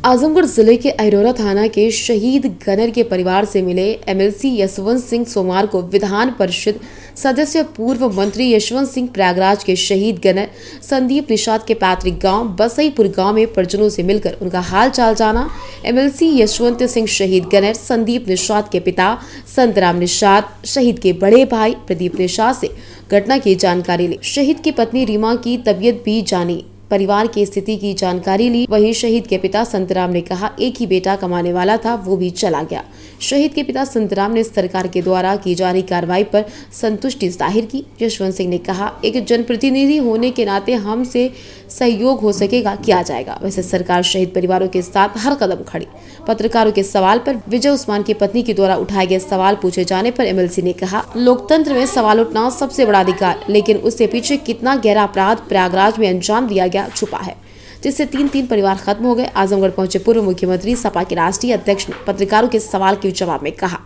आजमगढ़ जिले के अरोरा थाना के शहीद गनर के परिवार से मिले एमएलसी यशवंत सिंह सोमवार को विधान परिषद सदस्य पूर्व मंत्री यशवंत सिंह प्रयागराज के शहीद गनर संदीप निषाद के पैतृक गांव बसईपुर गांव में परिजनों से मिलकर उनका हाल चाल जाना। एमएलसी यशवंत सिंह शहीद गनर संदीप निषाद के पिता संतराम निषाद, शहीद के बड़े भाई प्रदीप निषाद से घटना की जानकारी ली। शहीद की पत्नी रीमा की तबीयत भी जानी, परिवार की स्थिति की जानकारी ली। वहीं शहीद के पिता संतराम ने कहा, एक ही बेटा कमाने वाला था, वो भी चला गया। शहीद के पिता संतराम ने सरकार के द्वारा की जा रही कार्रवाई पर संतुष्टि जाहिर की। यशवंत सिंह ने कहा, एक जनप्रतिनिधि होने के नाते हमसे सहयोग हो सकेगा किया जाएगा। वैसे सरकार शहीद परिवारों के साथ हर कदम खड़ी। पत्रकारों के सवाल पर विजय उस्मान की पत्नी के द्वारा उठाए गए सवाल पूछे जाने पर एमएलसी ने कहा, लोकतंत्र में सवाल उठना सबसे बड़ा अधिकार, लेकिन उससे पीछे कितना गहरा अपराध प्रयागराज में अंजाम दिया गया छुपा है, जिससे तीन परिवार खत्म हो गए। आजमगढ़ पहुंचे पूर्व मुख्यमंत्री सपा के राष्ट्रीय अध्यक्ष ने पत्रकारों के सवाल के जवाब में कहा,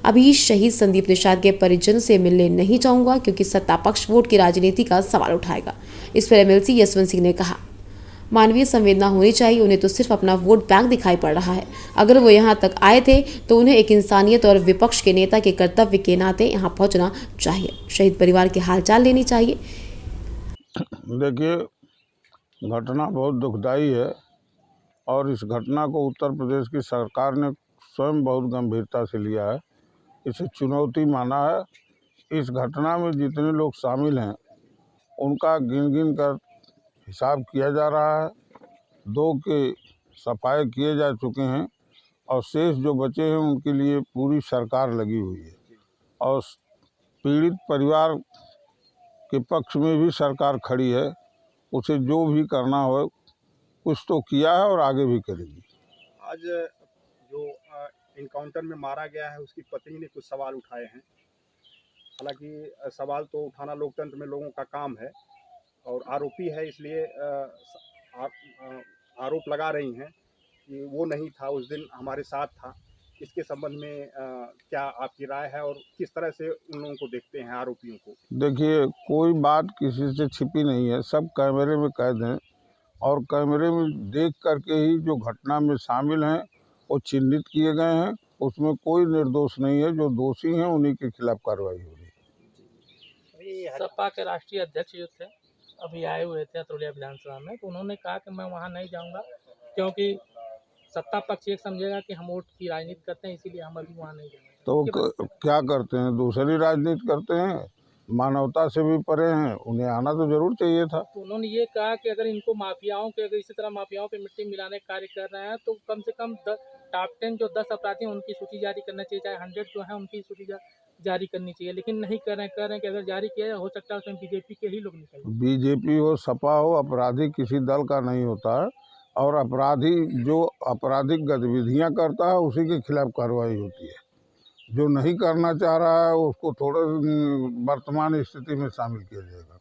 अभी शहीद संदीप निषाद के परिजन से मिलने नहीं जाऊंगा क्योंकि सत्ता पक्ष वोट की राजनीति का सवाल उठाएगा। इस पर एमएलसी यशवंत सिंह ने कहा, मानवीय संवेदना होनी चाहिए, उन्हें तो सिर्फ अपना वोट बैंक दिखाई पड़ रहा है। अगर वो यहाँ तक आए थे तो उन्हें एक इंसानियत और विपक्ष के नेता के कर्तव्य के नाते यहाँ पहुँचना चाहिए, शहीद परिवार के हालचाल लेनी चाहिए। देखिए, घटना बहुत दुखदाई है और इस घटना को उत्तर प्रदेश की सरकार ने स्वयं बहुत गंभीरता से लिया है, इसे चुनौती माना है। इस घटना में जितने लोग शामिल हैं उनका गिन गिन कर हिसाब किया जा रहा है। 2 के सफाए किए जा चुके हैं और शेष जो बचे हैं उनके लिए पूरी सरकार लगी हुई है और पीड़ित परिवार के पक्ष में भी सरकार खड़ी है। उसे जो भी करना हो कुछ तो किया है और आगे भी करेगी। आज जो इनकाउंटर में मारा गया है उसकी पत्नी ने कुछ सवाल उठाए हैं। हालांकि सवाल तो उठाना लोकतंत्र में लोगों का काम है और आरोपी है, इसलिए आरोप लगा रही हैं कि वो नहीं था, उस दिन हमारे साथ था। इसके संबंध में क्या आपकी राय है और किस तरह से उन लोगों को देखते हैं आरोपियों को? देखिए, कोई बात किसी से छिपी नहीं है, सब कैमरे में कैद हैं और कैमरे में देख करके ही जो घटना में शामिल हैं वो चिन्हित किए गए हैं। उसमें कोई निर्दोष नहीं है, जो दोषी हैं उन्हीं के खिलाफ कार्रवाई हो रही है। सपा के राष्ट्रीय अध्यक्ष जो थे अभी आए हुए थे अतरौलिया विधानसभा में, तो उन्होंने कहा कि मैं वहाँ नहीं जाऊँगा क्योंकि सत्ता पक्ष ये समझेगा कि हम वोट की राजनीति करते हैं, इसीलिए हम अभी वहाँ नहीं जाएंगे। तो क्या करते हैं, दूसरी राजनीति करते हैं, मानवता से भी परे हैं, उन्हें आना तो जरूर चाहिए था। तो उन्होंने ये कहा कि अगर इनको माफियाओं के, अगर इसी तरह माफियाओं पे मिट्टी मिलाने का कार्य कर रहे हैं तो कम से कम टॉप 10 जो 10 अपराधी हैं उनकी सूची जारी करना चाहिए, चाहे 100 जो है उनकी सूची जारी करनी चाहिए, लेकिन नहीं कर रहे हैं कि अगर जारी किया हो सकता है उसमें बीजेपी के ही लोग निकले। बीजेपी हो, सपा हो, अपराधी किसी दल का नहीं होता है और अपराधी जो आपराधिक गतिविधियां करता है उसी के खिलाफ कार्रवाई होती है। जो नहीं करना चाह रहा है उसको थोड़ा वर्तमान स्थिति में शामिल किया जाएगा।